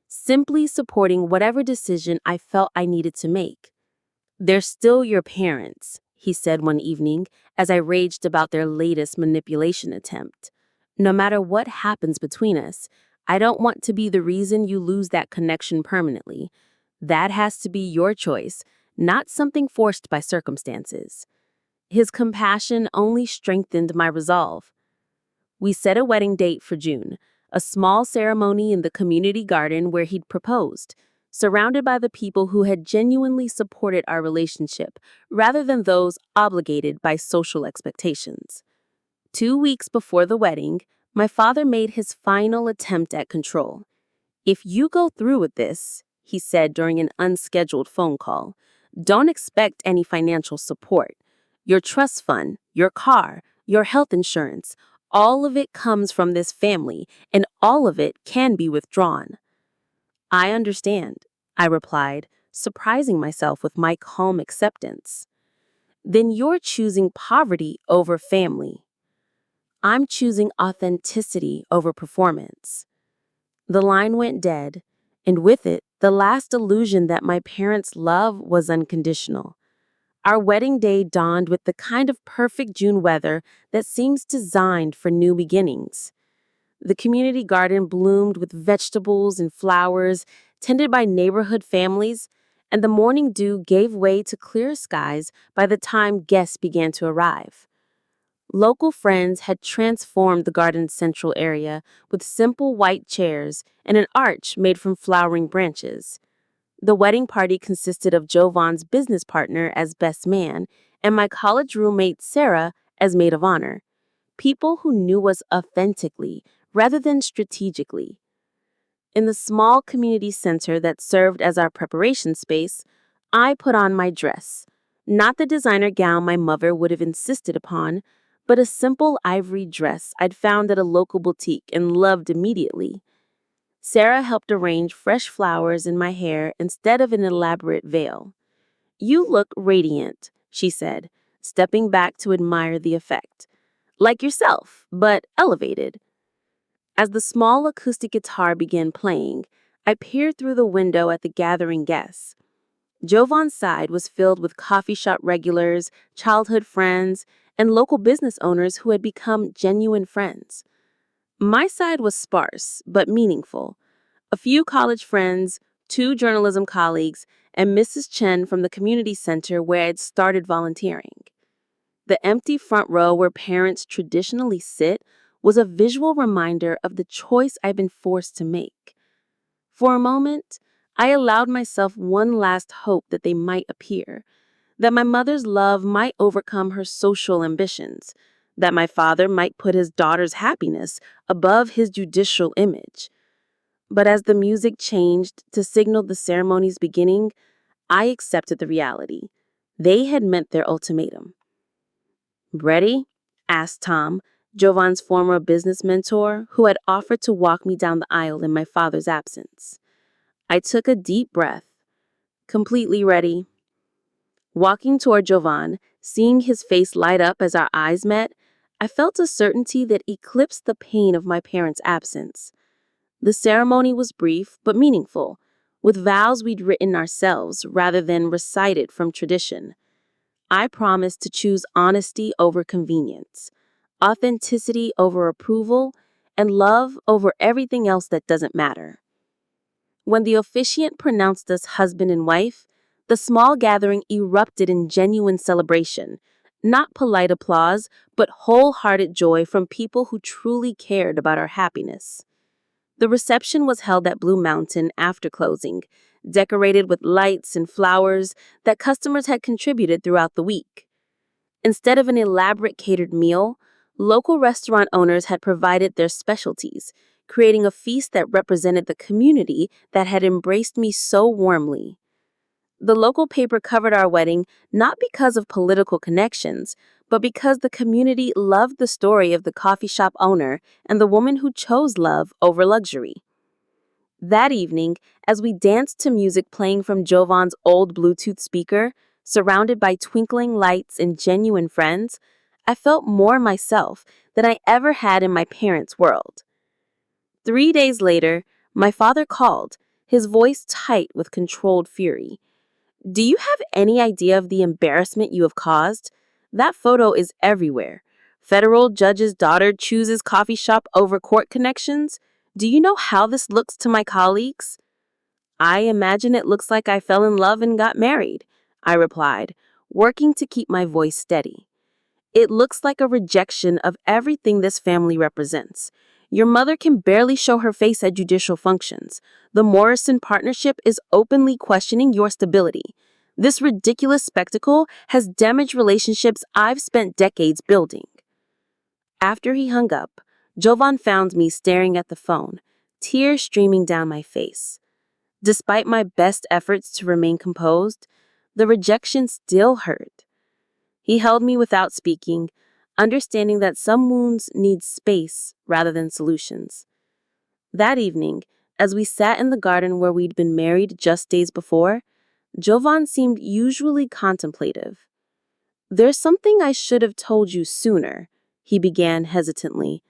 simply supporting whatever decision I felt I needed to make. "They're still your parents," he said one evening as I raged about their latest manipulation attempt. "No matter what happens between us, I don't want to be the reason you lose that connection permanently. That has to be your choice, not something forced by circumstances." His compassion only strengthened my resolve. We set a wedding date for June, a small ceremony in the community garden where he'd proposed, surrounded by the people who had genuinely supported our relationship rather than those obligated by social expectations. 2 weeks before the wedding, my father made his final attempt at control. "If you go through with this," he said during an unscheduled phone call, "don't expect any financial support. Your trust fund, your car, your health insurance, all of it comes from this family, and all of it can be withdrawn." "I understand," I replied, surprising myself with my calm acceptance. "Then you're choosing poverty over family." "I'm choosing authenticity over performance." The line went dead, and with it, the last illusion that my parents' love was unconditional. Our wedding day dawned with the kind of perfect June weather that seems designed for new beginnings. The community garden bloomed with vegetables and flowers, tended by neighborhood families, and the morning dew gave way to clear skies by the time guests began to arrive. Local friends had transformed the garden's central area with simple white chairs and an arch made from flowering branches. The wedding party consisted of Jovan's business partner as best man and my college roommate Sarah as maid of honor, people who knew us authentically rather than strategically. In the small community center that served as our preparation space, I put on my dress, not the designer gown my mother would have insisted upon, but a simple ivory dress I'd found at a local boutique and loved immediately. Sarah helped arrange fresh flowers in my hair instead of an elaborate veil. "You look radiant," she said, stepping back to admire the effect. "Like yourself, but elevated." As the small acoustic guitar began playing, I peered through the window at the gathering guests. Jovan's side was filled with coffee shop regulars, childhood friends, and local business owners who had become genuine friends. My side was sparse, but meaningful. A few college friends, 2 journalism colleagues, and Mrs. Chen from the community center where I'd started volunteering. The empty front row where parents traditionally sit was a visual reminder of the choice I'd been forced to make. For a moment, I allowed myself one last hope that they might appear, that my mother's love might overcome her social ambitions, that my father might put his daughter's happiness above his judicial image. But as the music changed to signal the ceremony's beginning, I accepted the reality. They had met their ultimatum. "Ready?" asked Tom, Jovan's former business mentor, who had offered to walk me down the aisle in my father's absence. I took a deep breath. Completely ready. Walking toward Jovan, seeing his face light up as our eyes met, I felt a certainty that eclipsed the pain of my parents' absence. The ceremony was brief but meaningful, with vows we'd written ourselves rather than recited from tradition. I promised to choose honesty over convenience, authenticity over approval, and love over everything else that doesn't matter. When the officiant pronounced us husband and wife, the small gathering erupted in genuine celebration, not polite applause, but wholehearted joy from people who truly cared about our happiness. The reception was held at Blue Mountain after closing, decorated with lights and flowers that customers had contributed throughout the week. Instead of an elaborate catered meal, local restaurant owners had provided their specialties, creating a feast that represented the community that had embraced me so warmly. The local paper covered our wedding not because of political connections, but because the community loved the story of the coffee shop owner and the woman who chose love over luxury. That evening, as we danced to music playing from Jovan's old Bluetooth speaker, surrounded by twinkling lights and genuine friends, I felt more myself than I ever had in my parents' world. 3 days later, my father called, his voice tight with controlled fury. "Do you have any idea of the embarrassment you have caused? That photo is everywhere. Federal judge's daughter chooses coffee shop over court connections. Do you know how this looks to my colleagues?" "I imagine it looks like I fell in love and got married," I replied, working to keep my voice steady. "It looks like a rejection of everything this family represents. Your mother can barely show her face at judicial functions. The Morrison partnership is openly questioning your stability. This ridiculous spectacle has damaged relationships I've spent decades building." After he hung up, Jovan found me staring at the phone, tears streaming down my face. Despite my best efforts to remain composed, the rejection still hurt. He held me without speaking, understanding that some wounds need space rather than solutions. That evening, as we sat in the garden where we'd been married just days before, Jovan seemed usually contemplative. "There's something I should have told you sooner," he began hesitantly.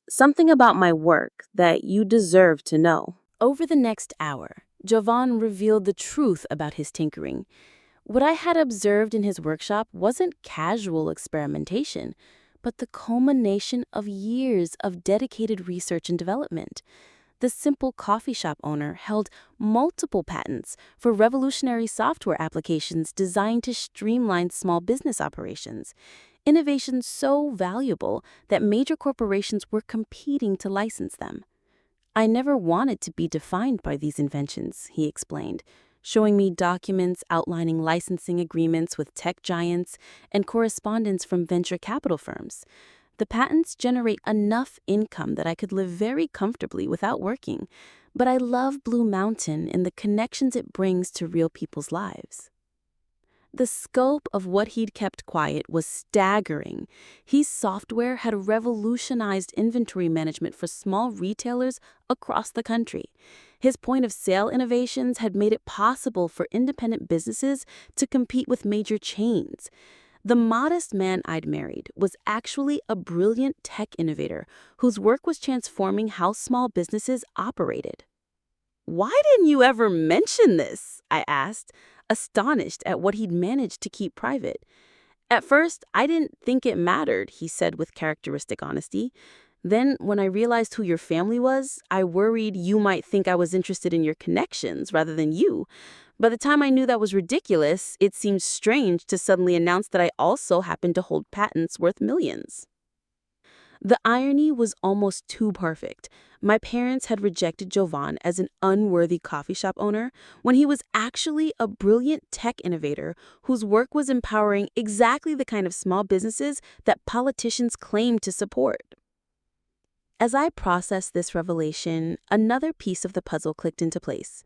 "Something about my work that you deserve to know." Over the next hour, Jovan revealed the truth about his tinkering. What I had observed in his workshop wasn't casual experimentation, but the culmination of years of dedicated research and development. The simple coffee shop owner held multiple patents for revolutionary software applications designed to streamline small business operations, innovations so valuable that major corporations were competing to license them. "I never wanted to be defined by these inventions," he explained, showing me documents outlining licensing agreements with tech giants and correspondence from venture capital firms. "The patents generate enough income that I could live very comfortably without working, but I love Blue Mountain and the connections it brings to real people's lives." The scope of what he'd kept quiet was staggering. His software had revolutionized inventory management for small retailers across the country. His point-of-sale innovations had made it possible for independent businesses to compete with major chains. The modest man I'd married was actually a brilliant tech innovator whose work was transforming how small businesses operated. "Why didn't you ever mention this?" I asked, astonished at what he'd managed to keep private. "At first, I didn't think it mattered," he said with characteristic honesty. "Then, when I realized who your family was, I worried you might think I was interested in your connections rather than you. By the time I knew that was ridiculous, it seemed strange to suddenly announce that I also happened to hold patents worth millions." The irony was almost too perfect. My parents had rejected Jovan as an unworthy coffee shop owner when he was actually a brilliant tech innovator whose work was empowering exactly the kind of small businesses that politicians claim to support. As I processed this revelation, another piece of the puzzle clicked into place.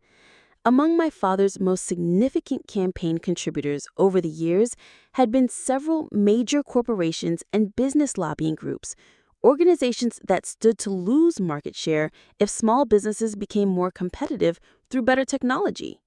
Among my father's most significant campaign contributors over the years had been several major corporations and business lobbying groups, organizations that stood to lose market share if small businesses became more competitive through better technology.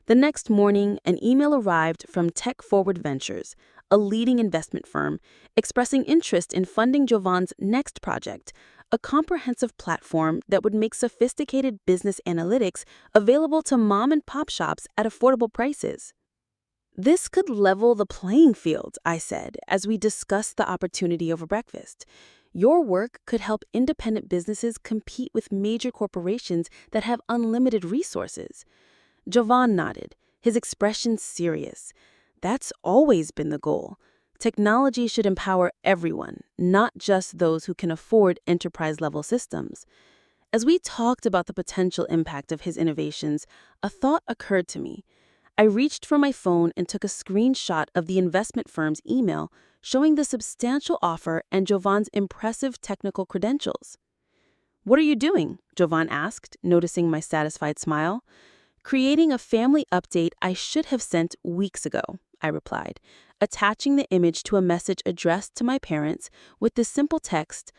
The next morning, an email arrived from Tech Forward Ventures, a leading investment firm, expressing interest in funding Jovan's next project, a comprehensive platform that would make sophisticated business analytics available to mom and pop shops at affordable prices. This could level the playing field, I said, as we discussed the opportunity over breakfast. Your work could help independent businesses compete with major corporations that have unlimited resources. Jovan nodded, his expression serious. That's always been the goal. Technology should empower everyone, not just those who can afford enterprise-level systems. As we talked about the potential impact of his innovations, a thought occurred to me. I reached for my phone and took a screenshot of the investment firm's email showing the substantial offer and Jovan's impressive technical credentials. "What are you doing?" Jovan asked, noticing my satisfied smile. "Creating a family update I should have sent weeks ago," I replied, attaching the image to a message addressed to my parents with the simple text,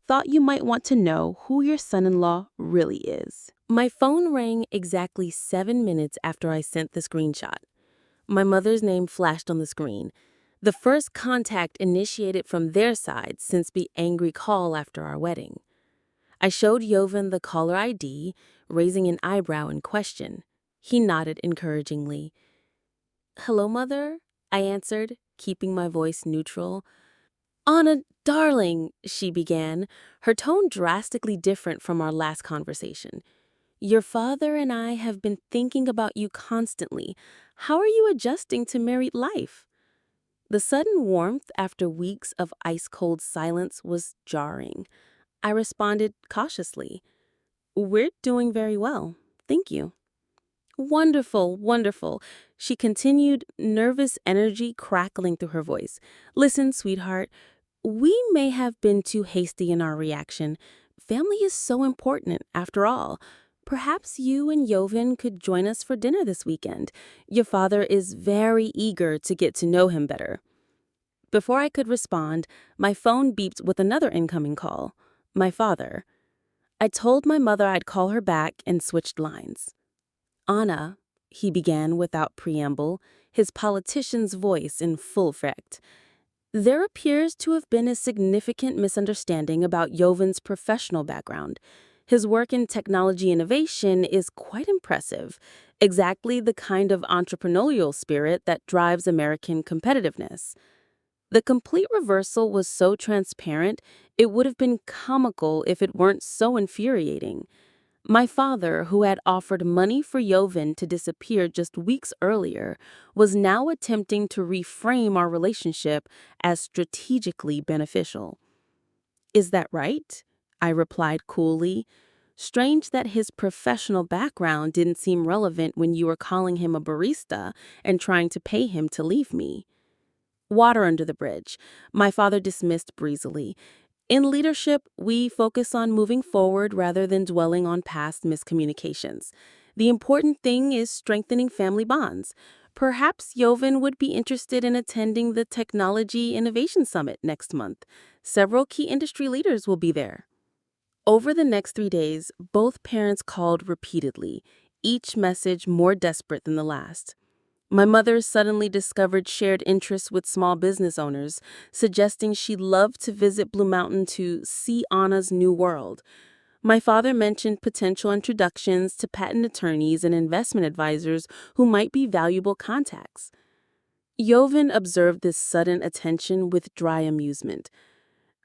"Thought you might want to know who your son-in-law really is." My phone rang exactly 7 minutes after I sent the screenshot. My mother's name flashed on the screen, the first contact initiated from their side since the angry call after our wedding. I showed Jovan the caller ID, raising an eyebrow in question. He nodded encouragingly. "Hello, Mother," I answered, keeping my voice neutral. "Anna, darling," she began, her tone drastically different from our last conversation. "Your father and I have been thinking about you constantly. How are you adjusting to married life?" The sudden warmth after weeks of ice-cold silence was jarring. I responded cautiously, "We're doing very well, thank you." "Wonderful, wonderful," she continued, nervous energy crackling through her voice. "Listen, sweetheart, we may have been too hasty in our reaction. Family is so important, after all. Perhaps you and Jovan could join us for dinner this weekend. Your father is very eager to get to know him better." Before I could respond, my phone beeped with another incoming call. My father. I told my mother I'd call her back and switched lines. "Anna," he began without preamble, his politician's voice in full effect. "There appears to have been a significant misunderstanding about Jovan's professional background. His work in technology innovation is quite impressive, exactly the kind of entrepreneurial spirit that drives American competitiveness." The complete reversal was so transparent, it would have been comical if it weren't so infuriating. My father, who had offered money for Jovan to disappear just weeks earlier, was now attempting to reframe our relationship as strategically beneficial. "Is that right?" I replied coolly. "Strange that his professional background didn't seem relevant when you were calling him a barista and trying to pay him to leave me." Water under the bridge, my father dismissed breezily. "In leadership, we focus on moving forward rather than dwelling on past miscommunications. The important thing is strengthening family bonds. Perhaps Jovan would be interested in attending the Technology Innovation Summit next month. Several key industry leaders will be there." Over the next 3 days, both parents called repeatedly, each message more desperate than the last. My mother suddenly discovered shared interests with small business owners, suggesting she'd love to visit Blue Mountain to see Anna's new world. My father mentioned potential introductions to patent attorneys and investment advisors who might be valuable contacts. Jovan observed this sudden attention with dry amusement.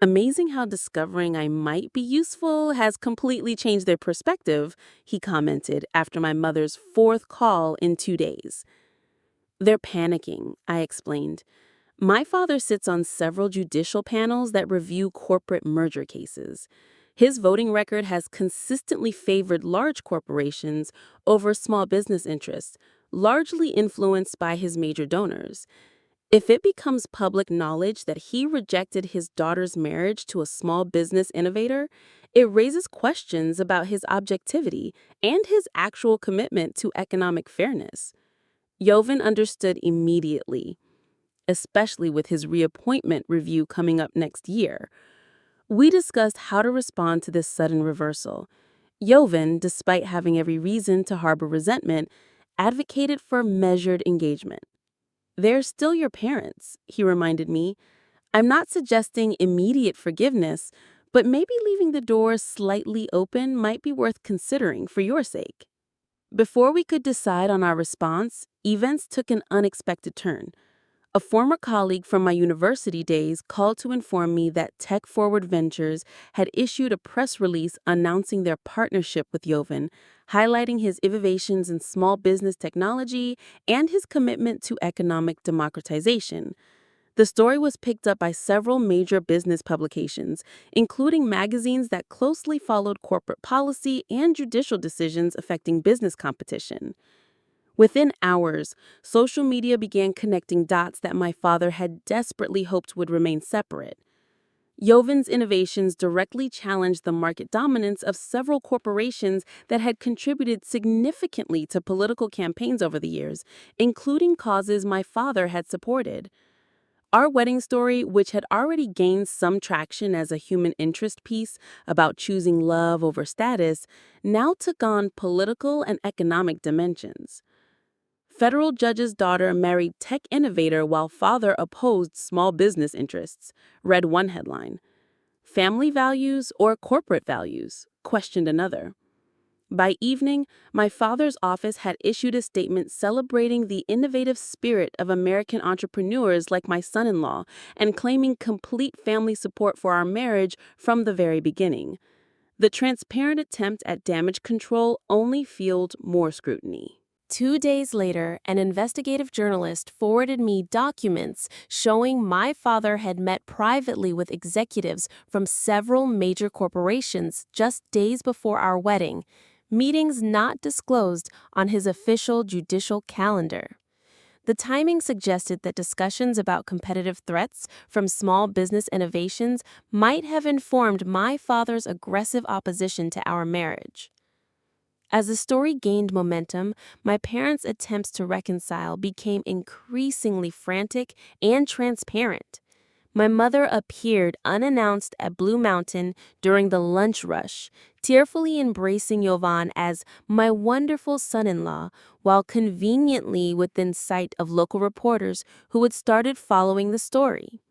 "Amazing how discovering I might be useful has completely changed their perspective," he commented after my mother's fourth call in 2 days. "They're panicking," I explained. My father sits on several judicial panels that review corporate merger cases. His voting record has consistently favored large corporations over small business interests, largely influenced by his major donors. If it becomes public knowledge that he rejected his daughter's marriage to a small business innovator, it raises questions about his objectivity and his actual commitment to economic fairness. Jovan understood immediately, especially with his reappointment review coming up next year. We discussed how to respond to this sudden reversal. Jovan, despite having every reason to harbor resentment, advocated for measured engagement. "They're still your parents," he reminded me. "I'm not suggesting immediate forgiveness, but maybe leaving the door slightly open might be worth considering for your sake." Before we could decide on our response, events took an unexpected turn. A former colleague from my university days called to inform me that Tech Forward Ventures had issued a press release announcing their partnership with Jovan, highlighting his innovations in small business technology and his commitment to economic democratization. The story was picked up by several major business publications, including magazines that closely followed corporate policy and judicial decisions affecting business competition. Within hours, social media began connecting dots that my father had desperately hoped would remain separate. Jovan's innovations directly challenged the market dominance of several corporations that had contributed significantly to political campaigns over the years, including causes my father had supported. Our wedding story, which had already gained some traction as a human interest piece about choosing love over status, now took on political and economic dimensions. Federal judge's daughter married tech innovator while father opposed small business interests, read one headline. Family values or corporate values, questioned another. By evening, my father's office had issued a statement celebrating the innovative spirit of American entrepreneurs like my son-in-law and claiming complete family support for our marriage from the very beginning. The transparent attempt at damage control only fueled more scrutiny. 2 days later, an investigative journalist forwarded me documents showing my father had met privately with executives from several major corporations just days before our wedding, meetings not disclosed on his official judicial calendar. The timing suggested that discussions about competitive threats from small business innovations might have informed my father's aggressive opposition to our marriage. As the story gained momentum, my parents' attempts to reconcile became increasingly frantic and transparent. My mother appeared unannounced at Blue Mountain during the lunch rush, tearfully embracing Jovan as my wonderful son-in-law, while conveniently within sight of local reporters who had started following the story.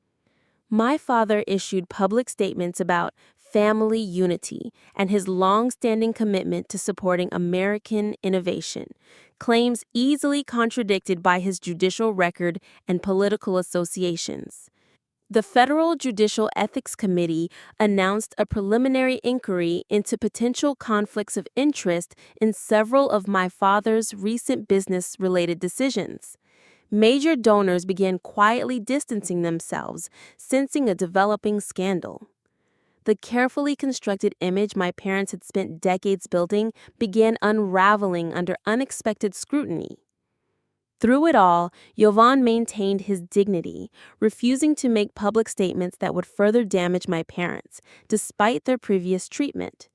My father issued public statements about family unity and his long-standing commitment to supporting American innovation, claims easily contradicted by his judicial record and political associations. The Federal Judicial Ethics Committee announced a preliminary inquiry into potential conflicts of interest in several of my father's recent business-related decisions. Major donors began quietly distancing themselves, sensing a developing scandal. The carefully constructed image my parents had spent decades building began unraveling under unexpected scrutiny. Through it all, Jovan maintained his dignity, refusing to make public statements that would further damage my parents, despite their previous treatment.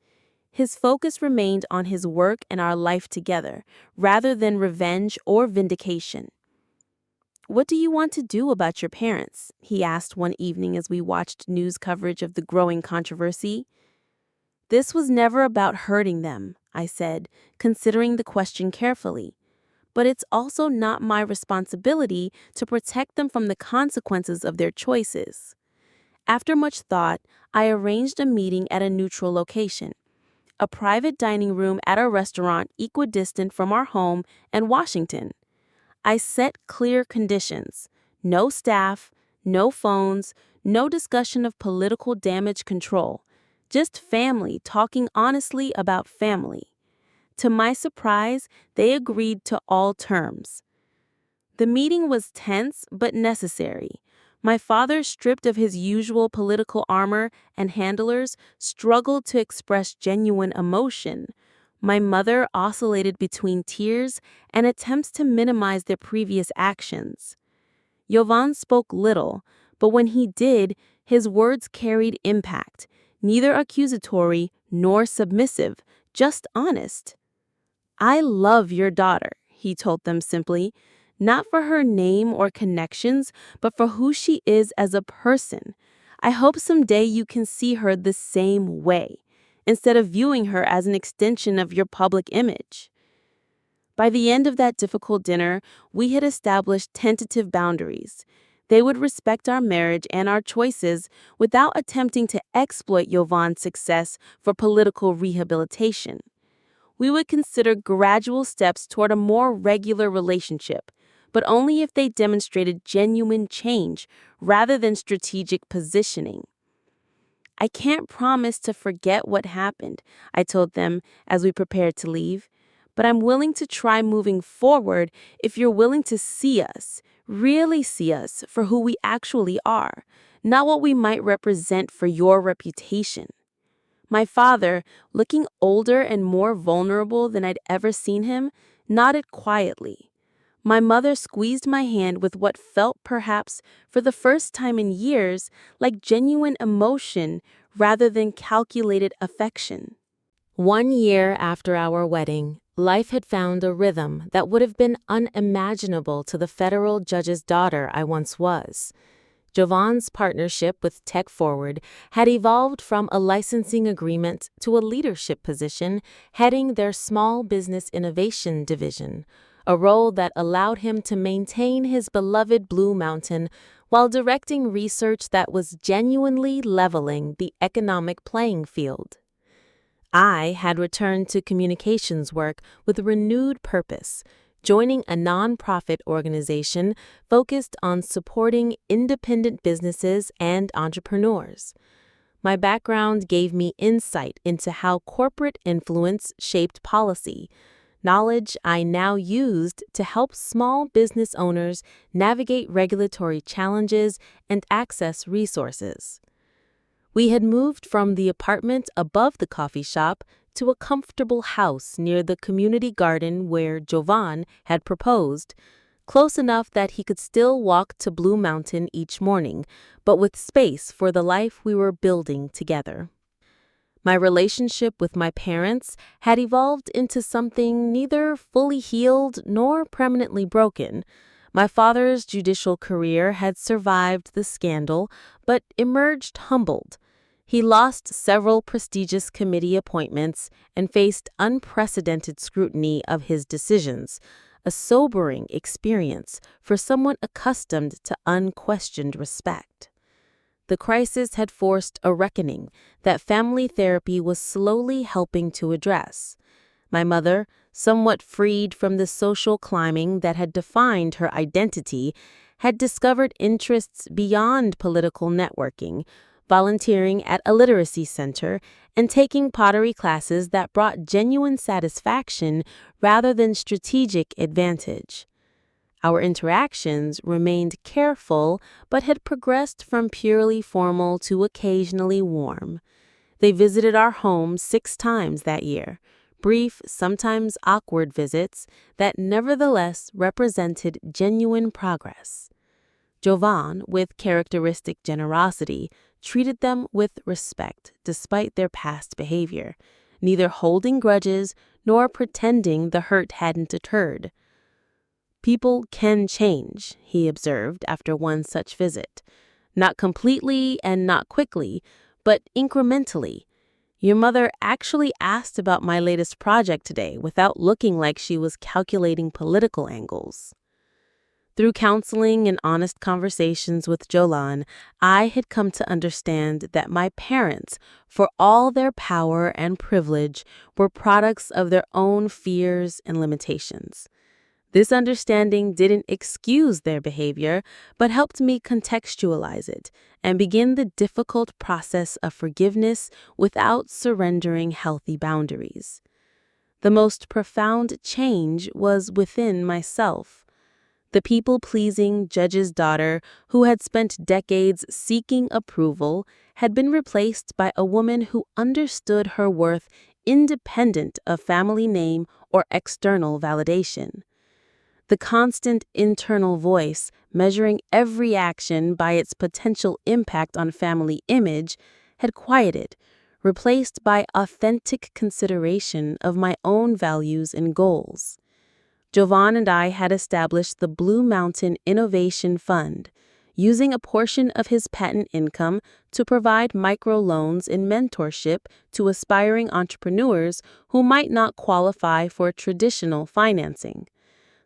His focus remained on his work and our life together, rather than revenge or vindication. "What do you want to do about your parents?" he asked one evening as we watched news coverage of the growing controversy. "This was never about hurting them," I said, considering the question carefully. "But it's also not my responsibility to protect them from the consequences of their choices." After much thought, I arranged a meeting at a neutral location, a private dining room at a restaurant equidistant from our home in Washington. I set clear conditions: no staff, no phones, no discussion of political damage control, just family talking honestly about family. To my surprise, they agreed to all terms. The meeting was tense but necessary. My father, stripped of his usual political armor and handlers, struggled to express genuine emotion. My mother oscillated between tears and attempts to minimize their previous actions. Jovan spoke little, but when he did, his words carried impact, neither accusatory nor submissive, just honest. "I love your daughter," he told them simply, "not for her name or connections, but for who she is as a person. I hope someday you can see her the same way, instead of viewing her as an extension of your public image." By the end of that difficult dinner, we had established tentative boundaries. They would respect our marriage and our choices without attempting to exploit Jovan's success for political rehabilitation. We would consider gradual steps toward a more regular relationship, but only if they demonstrated genuine change rather than strategic positioning. "I can't promise to forget what happened," I told them as we prepared to leave, "but I'm willing to try moving forward if you're willing to see us, really see us for who we actually are, not what we might represent for your reputation." My father, looking older and more vulnerable than I'd ever seen him, nodded quietly. My mother squeezed my hand with what felt perhaps, for the first time in years, like genuine emotion rather than calculated affection. 1 year after our wedding, life had found a rhythm that would have been unimaginable to the federal judge's daughter I once was. Jovan's partnership with Tech Forward had evolved from a licensing agreement to a leadership position heading their small business innovation division, a role that allowed him to maintain his beloved Blue Mountain while directing research that was genuinely leveling the economic playing field. I had returned to communications work with renewed purpose, joining a nonprofit organization focused on supporting independent businesses and entrepreneurs. My background gave me insight into how corporate influence shaped policy, knowledge I now used to help small business owners navigate regulatory challenges and access resources. We had moved from the apartment above the coffee shop to a comfortable house near the community garden where Jovan had proposed, close enough that he could still walk to Blue Mountain each morning, but with space for the life we were building together. My relationship with my parents had evolved into something neither fully healed nor permanently broken. My father's judicial career had survived the scandal, but emerged humbled. He lost several prestigious committee appointments and faced unprecedented scrutiny of his decisions, a sobering experience for someone accustomed to unquestioned respect. The crisis had forced a reckoning that family therapy was slowly helping to address. My mother, somewhat freed from the social climbing that had defined her identity, had discovered interests beyond political networking, volunteering at a literacy center, and taking pottery classes that brought genuine satisfaction rather than strategic advantage. Our interactions remained careful but had progressed from purely formal to occasionally warm. They visited our home 6 times that year, brief, sometimes awkward visits that nevertheless represented genuine progress. Jovan, with characteristic generosity, treated them with respect despite their past behavior, neither holding grudges nor pretending the hurt hadn't occurred. "People can change," he observed after one such visit. "Not completely and not quickly, but incrementally. Your mother actually asked about my latest project today without looking like she was calculating political angles." Through counseling and honest conversations with Jolan, I had come to understand that my parents, for all their power and privilege, were products of their own fears and limitations. This understanding didn't excuse their behavior, but helped me contextualize it and begin the difficult process of forgiveness without surrendering healthy boundaries. The most profound change was within myself. The people-pleasing judge's daughter, who had spent decades seeking approval, had been replaced by a woman who understood her worth independent of family name or external validation. The constant internal voice, measuring every action by its potential impact on family image, had quieted, replaced by authentic consideration of my own values and goals. Jovan and I had established the Blue Mountain Innovation Fund, using a portion of his patent income to provide microloans and mentorship to aspiring entrepreneurs who might not qualify for traditional financing.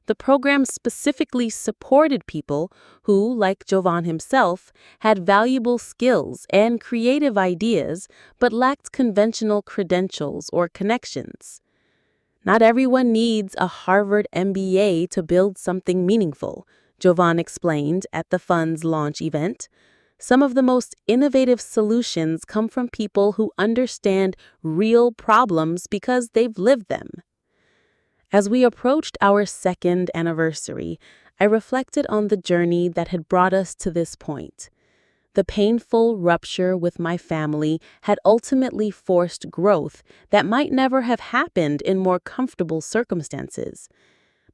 The program specifically supported people who, like Jovan himself, had valuable skills and creative ideas but lacked conventional credentials or connections. Not everyone needs a Harvard MBA to build something meaningful, Jovan explained at the fund's launch event. Some of the most innovative solutions come from people who understand real problems because they've lived them. As we approached our second anniversary, I reflected on the journey that had brought us to this point. The painful rupture with my family had ultimately forced growth that might never have happened in more comfortable circumstances.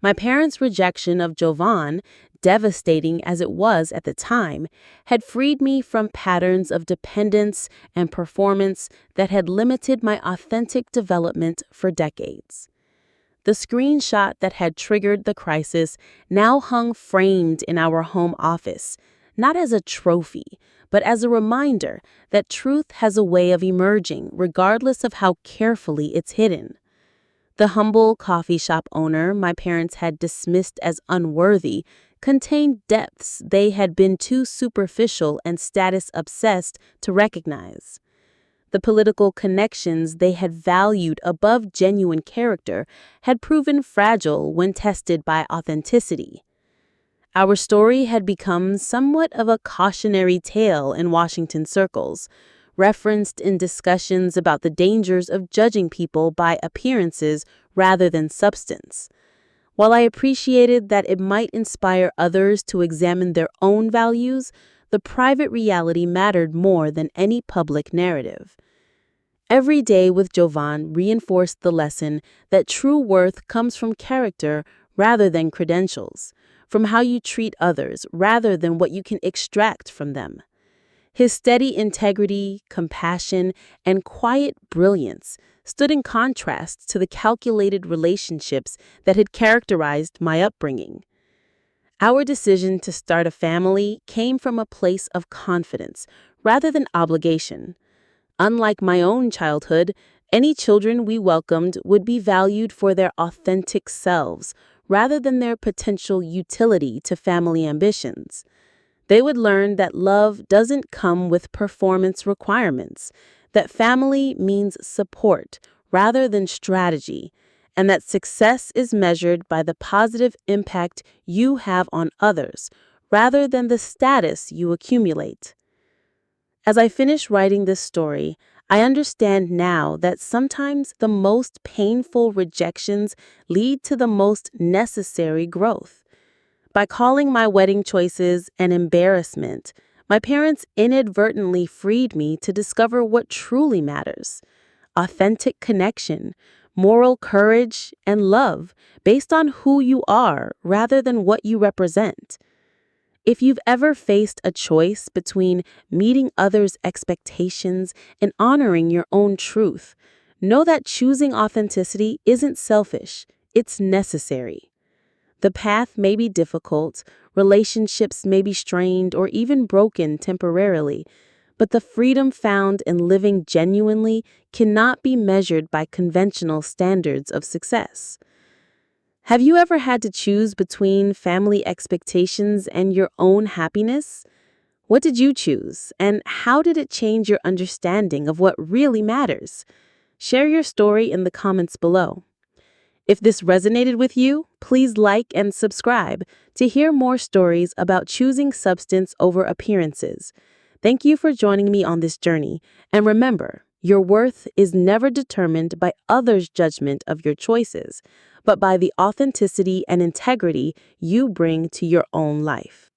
My parents' rejection of Jovan, devastating as it was at the time, had freed me from patterns of dependence and performance that had limited my authentic development for decades. The screenshot that had triggered the crisis now hung framed in our home office, not as a trophy, but as a reminder that truth has a way of emerging regardless of how carefully it's hidden. The humble coffee shop owner my parents had dismissed as unworthy contained depths they had been too superficial and status-obsessed to recognize. The political connections they had valued above genuine character had proven fragile when tested by authenticity. Our story had become somewhat of a cautionary tale in Washington circles, referenced in discussions about the dangers of judging people by appearances rather than substance. While I appreciated that it might inspire others to examine their own values, the private reality mattered more than any public narrative. Every day with Jovan reinforced the lesson that true worth comes from character rather than credentials, from how you treat others rather than what you can extract from them. His steady integrity, compassion, and quiet brilliance stood in contrast to the calculated relationships that had characterized my upbringing. Our decision to start a family came from a place of confidence rather than obligation. Unlike my own childhood, any children we welcomed would be valued for their authentic selves rather than their potential utility to family ambitions. They would learn that love doesn't come with performance requirements, that family means support rather than strategy, and that success is measured by the positive impact you have on others rather than the status you accumulate. As I finish writing this story, I understand now that sometimes the most painful rejections lead to the most necessary growth. By calling my wedding choices an embarrassment, my parents inadvertently freed me to discover what truly matters: authentic connection, moral courage, and love based on who you are rather than what you represent. If you've ever faced a choice between meeting others' expectations and honoring your own truth, know that choosing authenticity isn't selfish, it's necessary. The path may be difficult, relationships may be strained or even broken temporarily, but the freedom found in living genuinely cannot be measured by conventional standards of success. Have you ever had to choose between family expectations and your own happiness? What did you choose, and how did it change your understanding of what really matters? Share your story in the comments below. If this resonated with you, please like and subscribe to hear more stories about choosing substance over appearances. Thank you for joining me on this journey, and remember, Your worth is never determined by others' judgment of your choices, but by the authenticity and integrity you bring to your own life.